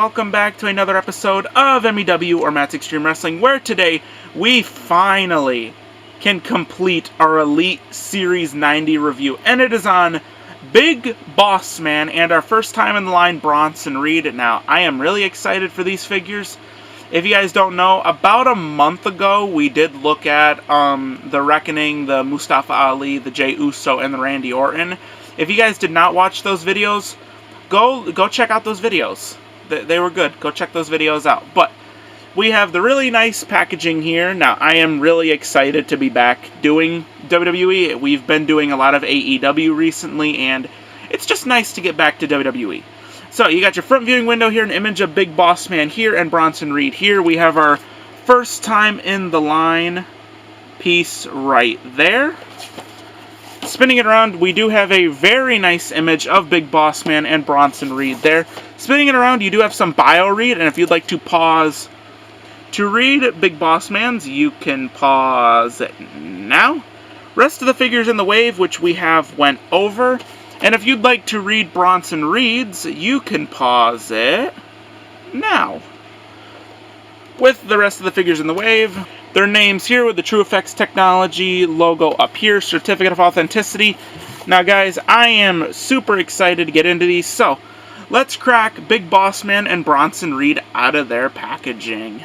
welcome back to another episode of MEW or Matt's Extreme Wrestling, where today we finally can complete our Elite Series 90 review, and it is on Big Boss Man and our first time in the line, Bronson Reed. Now, I am really excited for these figures. If you guys don't know, about a month ago, we did look at The Reckoning, the Mustafa Ali, the Jey Uso, and the Randy Orton. If you guys did not watch those videos, go check out those videos. They were good. Go check those videos out. But we have the really nice packaging here. Now, I am really excited to be back doing WWE. We've been doing a lot of AEW recently, and it's just nice to get back to WWE. So, you got your front viewing window here, an image of Big Boss Man here, and Bronson Reed here. We have our first time in the line piece right there. Spinning it around, we do have a very nice image of Big Boss Man and Bronson Reed there. Spinning it around, you do have some bio read, and if you'd like to pause to read Big Boss Man's, you can pause it now. Rest of the figures in the wave, which we have went over. And if you'd like to read Bronson Reed's, you can pause it now. With the rest of the figures in the wave, their names here with the True Effects Technology logo up here, Certificate of Authenticity. Now guys, I am super excited to get into these, so let's crack Big Boss Man and Bronson Reed out of their packaging.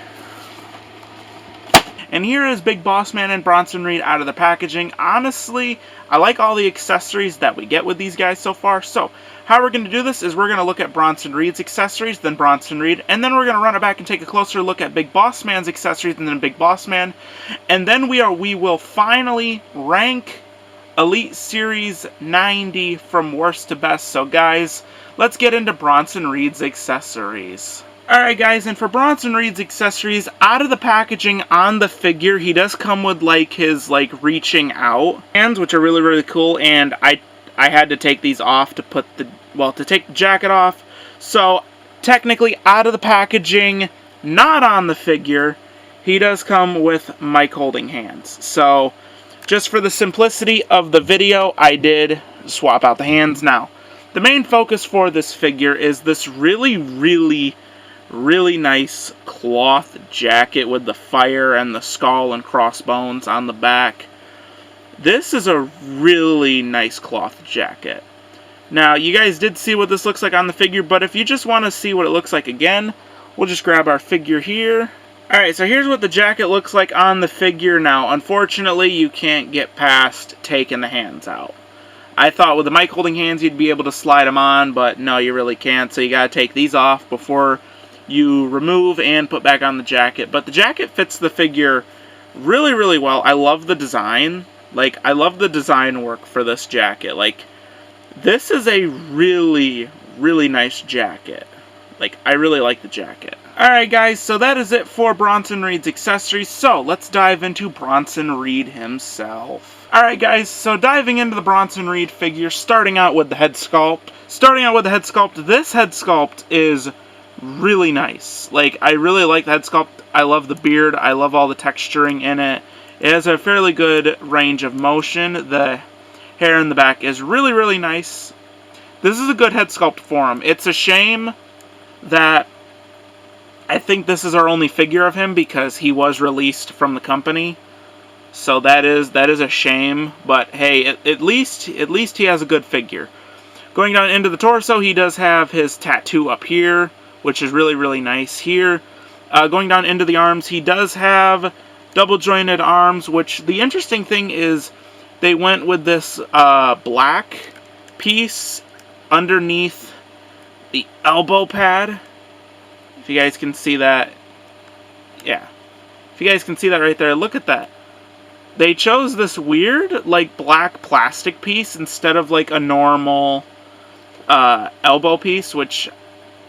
And here is Big Boss Man and Bronson Reed out of the packaging. Honestly, I like all the accessories that we get with these guys so far. So, how we're going to do this is we're going to look at Bronson Reed's accessories, then Bronson Reed, and then we're going to run it back and take a closer look at Big Boss Man's accessories, and then Big Boss Man. And then we will finally rank Elite Series 90 from worst to best. So guys, let's get into Bronson Reed's accessories. Alright guys, and for Bronson Reed's accessories, out of the packaging on the figure, he does come with his reaching out hands, which are really, really cool, and I had to take these off to to take the jacket off. So, technically, out of the packaging, not on the figure, he does come with mic holding hands. So, just for the simplicity of the video, I did swap out the hands. Now, the main focus for this figure is this really, really nice cloth jacket with the fire and the skull and crossbones on the back. This is a really nice cloth jacket. Now, you guys did see what this looks like on the figure, but if you just want to see what it looks like again, we'll just grab our figure here. Alright, so here's what the jacket looks like on the figure. Now, unfortunately, you can't get past taking the hands out. I thought with the mic holding hands you'd be able to slide them on, but no, you really can't, so you gotta take these off before you remove and put back on the jacket. But the jacket fits the figure really, really well. I love the design. I love the design work for this jacket. This is a really, really nice jacket. I really like the jacket. Alright guys, so that is it for Bronson Reed's accessories. So, let's dive into Bronson Reed himself. Alright guys, so diving into the Bronson Reed figure, starting out with the head sculpt. This head sculpt is really nice. I really like the head sculpt. I love the beard. I love all the texturing in it. It has a fairly good range of motion. The hair in the back is really, really nice. This is a good head sculpt for him. It's a shame that I think this is our only figure of him because he was released from the company. So that is a shame. But hey, at least he has a good figure. Going down into the torso, he does have his tattoo up here, which is really, really nice here. Going down into the arms, he does have double jointed arms, which the interesting thing is they went with this black piece underneath the elbow pad. If you guys can see that. Yeah. If you guys can see that right there, look at that. They chose this weird, black plastic piece instead of, a normal elbow piece, which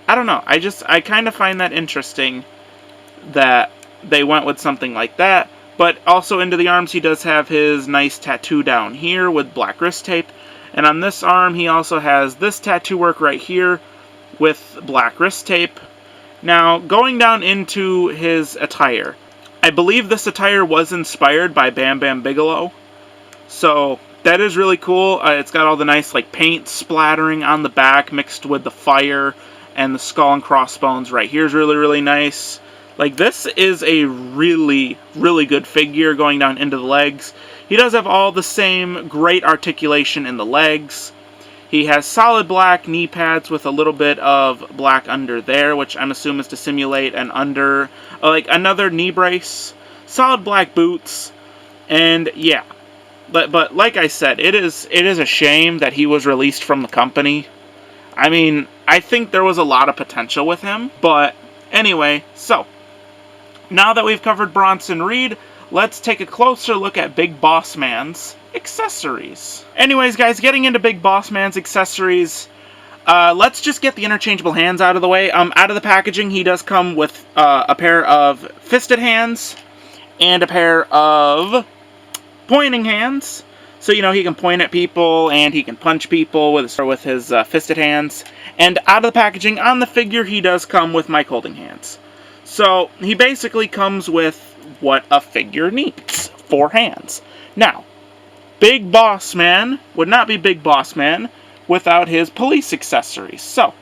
I don't know. I kind of find that interesting that they went with something like that. But also into the arms, he does have his nice tattoo down here with black wrist tape. And on this arm, he also has this tattoo work right here with black wrist tape. Now, going down into his attire, I believe this attire was inspired by Bam Bam Bigelow. So, that is really cool. It's got all the nice paint splattering on the back mixed with the fire And the skull and crossbones right here is really, really nice. Like, this is a really, really good figure going down into the legs. He does have all the same great articulation in the legs. He has solid black knee pads with a little bit of black under there, which I'm assuming is to simulate an like another knee brace. Solid black boots. And yeah. But like I said, it is a shame that he was released from the company. I mean, I think there was a lot of potential with him. But anyway, so now that we've covered Bronson Reed, let's take a closer look at Big Boss Man's accessories. Anyways, guys, getting into Big Boss Man's accessories, let's just get the interchangeable hands out of the way. Out of the packaging, he does come with a pair of fisted hands and a pair of pointing hands. So, you know, he can point at people and he can punch people with his fisted hands. And out of the packaging, on the figure, he does come with mic holding hands. So, he basically comes with what a figure needs. 4 hands. Now, Big Boss Man would not be Big Boss Man without his police accessories. So,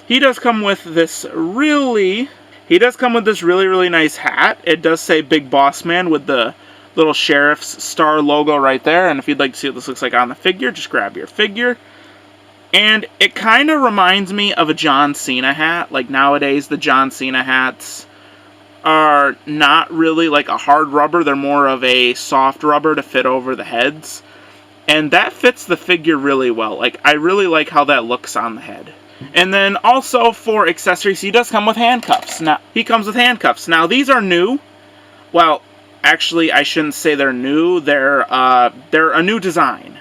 he does come with this really nice hat. It does say Big Boss Man with the little sheriff's star logo right there. And if you'd like to see what this looks like on the figure, just grab your figure. And it kind of reminds me of a John Cena hat. Like, nowadays, the John Cena hats are not really like a hard rubber. They're more of a soft rubber to fit over the heads. And that fits the figure really well. Like, I really like how that looks on the head. And then also for accessories, he does come with handcuffs. Now, he comes with handcuffs. Now, these are new. Well, actually, I shouldn't say they're new. They're a new design.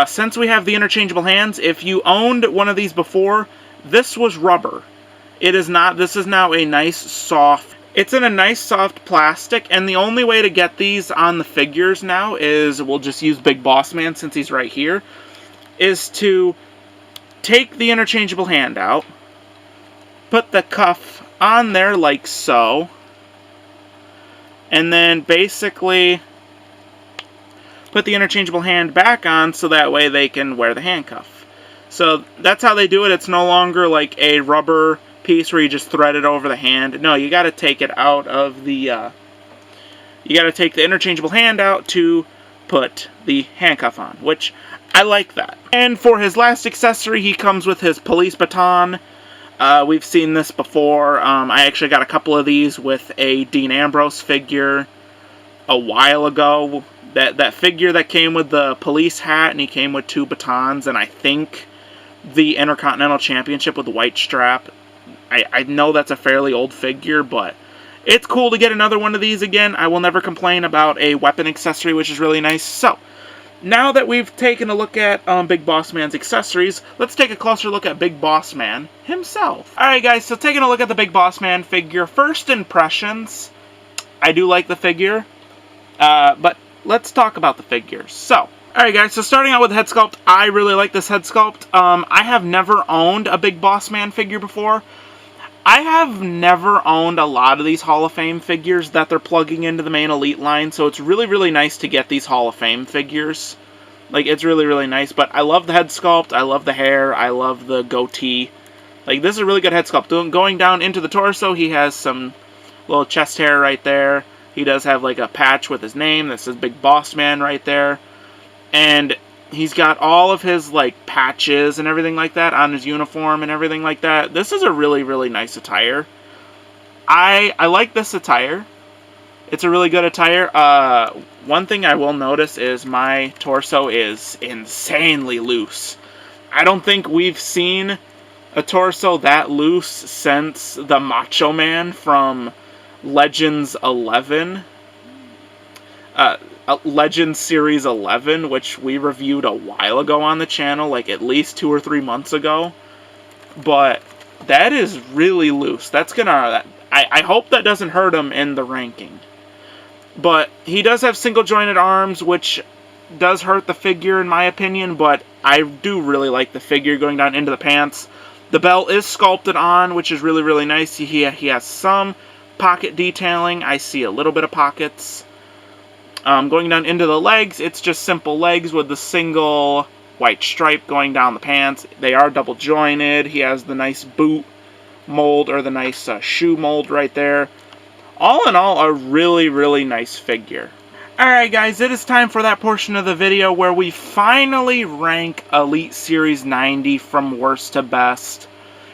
Since we have the interchangeable hands, if you owned one of these before, this was rubber. It is not. This is now a nice soft. It's in a nice soft plastic, and the only way to get these on the figures now is, we'll just use Big Boss Man since he's right here, is to take the interchangeable hand out, put the cuff on there like so, and then basically put the interchangeable hand back on so that way they can wear the handcuff. So that's how they do it. It's no longer like a rubber piece where you just thread it over the hand. No, you got to take it out of the you got to take the interchangeable hand out to put the handcuff on, which I like that. And for his last accessory, he comes with his police baton. We've seen this before. I actually got a couple of these with a Dean Ambrose figure a while ago. That figure that came with the police hat, and he came with 2 batons, and I think the Intercontinental Championship with the white strap. I know that's a fairly old figure, but it's cool to get another one of these again. I will never complain about a weapon accessory, which is really nice. So, now that we've taken a look at Big Boss Man's accessories, let's take a closer look at Big Boss Man himself. Alright guys, so taking a look at the Big Boss Man figure, first impressions, I do like the figure, but let's talk about the figure. So, alright guys, so starting out with the head sculpt, I really like this head sculpt. I have never owned a Big Boss Man figure before. I have never owned a lot of these Hall of Fame figures that they're plugging into the main Elite line, so it's really, really nice to get these Hall of Fame figures. Like, it's really, really nice, but I love the head sculpt, I love the hair, I love the goatee. Like, this is a really good head sculpt. Going down into the torso, he has some little chest hair right there. He does have, like, a patch with his name that says Big Boss Man right there. And he's got all of his, like, patches and everything like that on his uniform and everything like that. This is a really, really nice attire. I like this attire. It's a really good attire. One thing I will notice is my torso is insanely loose. I don't think we've seen a torso that loose since the Macho Man from Legends 11. Legends Series 11, which we reviewed a while ago on the channel, like at least 2 or 3 months ago. But that is really loose. That's gonna... I hope that doesn't hurt him in the ranking. But he does have single jointed arms, which does hurt the figure in my opinion, but I do really like the figure going down into the pants. The belt is sculpted on, which is really, really nice. He has some pocket detailing. I see a little bit of pockets. Going down into the legs, it's just simple legs with the single white stripe going down the pants. They are double jointed. He has the nice boot mold, or the nice shoe mold right there. All in all, a really, really nice figure. Alright guys, it is time for that portion of the video where we finally rank Elite Series 90 from worst to best.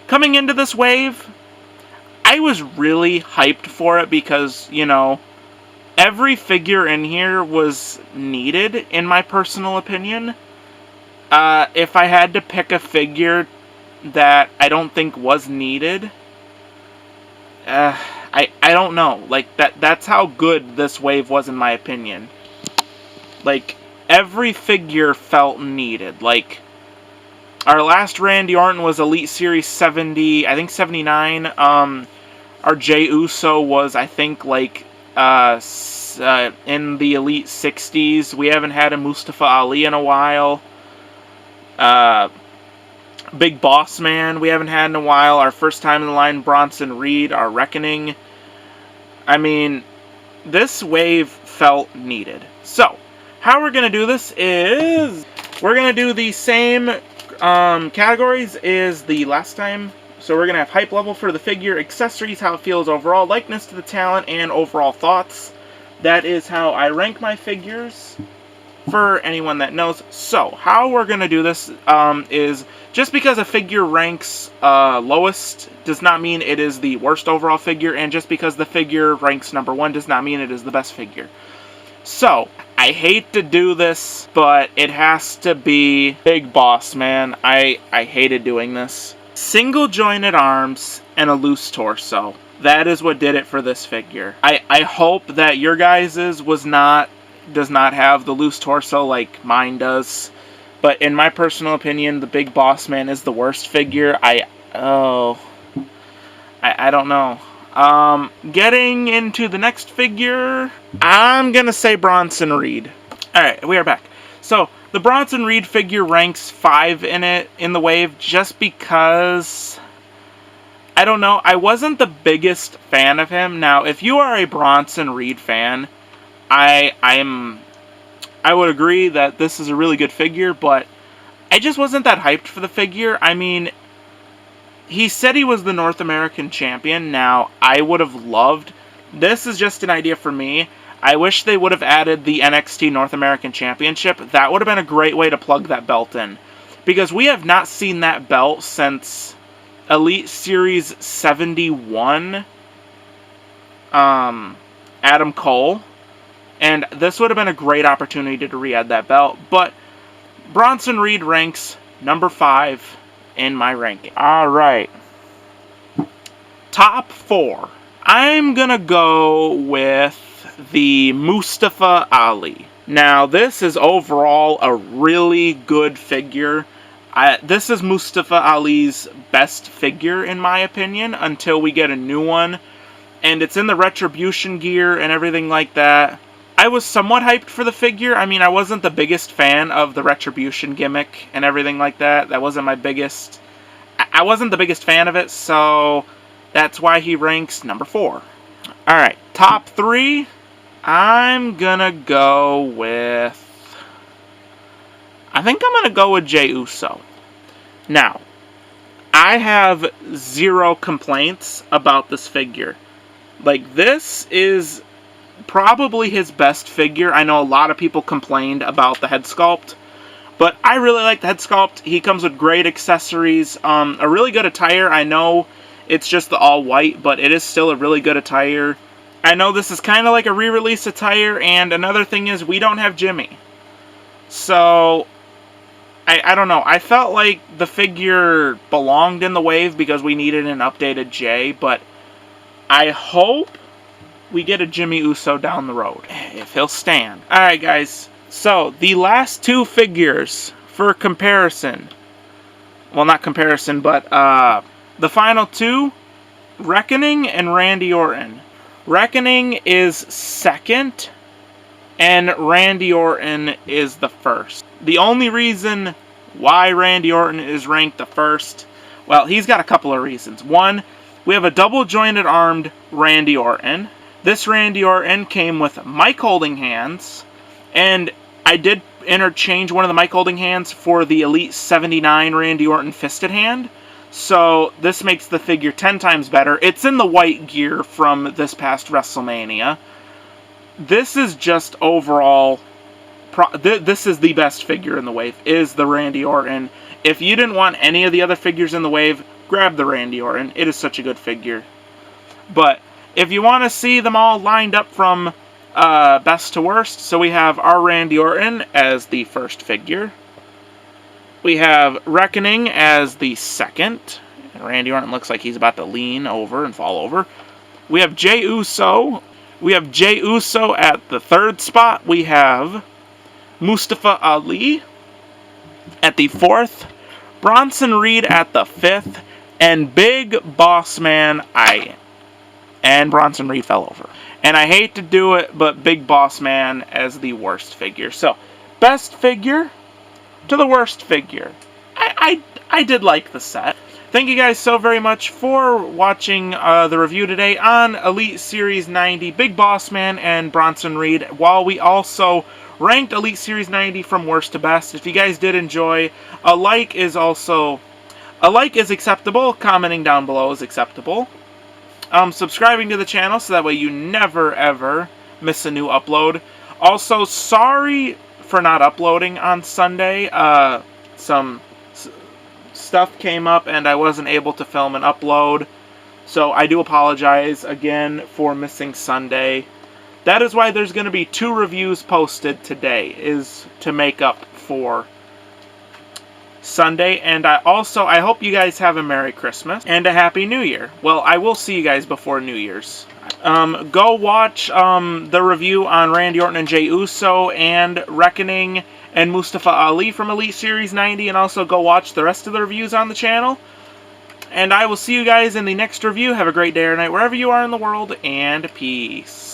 Coming into this wave, I was really hyped for it because, you know, every figure in here was needed, in my personal opinion. If I had to pick a figure that I don't think was needed, I don't know. Like, that's how good this wave was, in my opinion. Like, every figure felt needed. Like, our last Randy Orton was Elite Series 70, I think 79. Our Jey Uso was, I think, like, in the Elite 60s. We haven't had a Mustafa Ali in a while. Big Boss Man we haven't had in a while. Our first time in the line, Bronson Reed, our Reckoning. I mean, this wave felt needed. So, how we're going to do this is, we're going to do the same categories as the last time. So we're going to have hype level for the figure, accessories, how it feels overall, likeness to the talent, and overall thoughts. That is how I rank my figures, for anyone that knows. So, how we're going to do this is, just because a figure ranks lowest does not mean it is the worst overall figure, and just because the figure ranks number 1 does not mean it is the best figure. So, I hate to do this, but it has to be Big Boss Man. I hated doing this. Single jointed arms and a loose torso. That is what did it for this figure. I hope that your guys's does not have the loose torso like mine does. But in my personal opinion, the Big Boss Man is the worst figure. I don't know. Getting into the next figure, I'm gonna say Bronson Reed. Alright, we are back. So, the Bronson Reed figure ranks 5 in the wave just because, I don't know, I wasn't the biggest fan of him. Now, if you are a Bronson Reed fan, I would agree that this is a really good figure, but I just wasn't that hyped for the figure. I mean, he said he was the North American champion. Now, I would have loved, this is just an idea for me, I wish they would have added the NXT North American Championship. That would have been a great way to plug that belt in. Because we have not seen that belt since Elite Series 71, Adam Cole. And this would have been a great opportunity to re-add that belt. But Bronson Reed ranks number 5 in my ranking. Alright. Top 4. I'm going to go with the Mustafa Ali. Now, this is overall a really good figure. This is Mustafa Ali's best figure, in my opinion, until we get a new one. And it's in the Retribution gear and everything like that. I was somewhat hyped for the figure. I mean, I wasn't the biggest fan of the Retribution gimmick and everything like that. That wasn't my biggest... I wasn't the biggest fan of it, so that's why he ranks number 4. Alright, top 3. I'm gonna go with... I think I'm gonna go with Jey Uso. Now, I have 0 complaints about this figure. Like, this is probably his best figure. I know a lot of people complained about the head sculpt, but I really like the head sculpt. He comes with great accessories, a really good attire. I know it's just the all white, but it is still a really good attire. I know this is kind of like a re-release attire, and another thing is we don't have Jimmy. So, I don't know. I felt like the figure belonged in the wave because we needed an updated Jey, but I hope we get a Jimmy Uso down the road, if he'll stand. Alright guys, so the last 2 figures for comparison, well not comparison, but the final 2, Reckoning and Randy Orton. Reckoning is second, and Randy Orton is the first. The only reason why Randy Orton is ranked the first, well, he's got a couple of reasons. One, we have a double-jointed armed Randy Orton. This Randy Orton came with mic holding hands, and I did interchange one of the mic holding hands for the Elite 79 Randy Orton fisted hand. So this makes the figure 10 times better. It's in the white gear from this past WrestleMania. This is just overall, this is the best figure in the wave, is the Randy Orton. If you didn't want any of the other figures in the wave, grab the Randy Orton. It is such a good figure. But if you want to see them all lined up from best to worst, so we have our Randy Orton as the first figure. We have Reckoning as the second. Randy Orton looks like he's about to lean over and fall over. We have Jey Uso. We have Jey Uso at the third spot. We have Mustafa Ali at the fourth. Bronson Reed at the fifth. And Big Boss Man, and Bronson Reed fell over. And I hate to do it, but Big Boss Man as the worst figure. So, best figure to the worst figure. I did like the set. Thank you guys so very much for watching the review today on Elite Series 90, Big Boss Man and Bronson Reed, while we also ranked Elite Series 90 from worst to best. If you guys did enjoy, a like is acceptable. Commenting down below is acceptable. Subscribing to the channel so that way you never ever miss a new upload. Also, sorry for not uploading on Sunday. Some stuff came up and I wasn't able to film and upload. So I do apologize again for missing Sunday. That is why there's going to be 2 reviews posted today, is to make up for Sunday. And I hope you guys have a Merry Christmas and a Happy New Year. Well, I will see you guys before New Year's. Go watch the review on Randy Orton and Jey Uso and Reckoning and Mustafa Ali from Elite Series 90, and also go watch the rest of the reviews on the channel. And I will see you guys in the next review. Have a great day or night wherever you are in the world, and peace.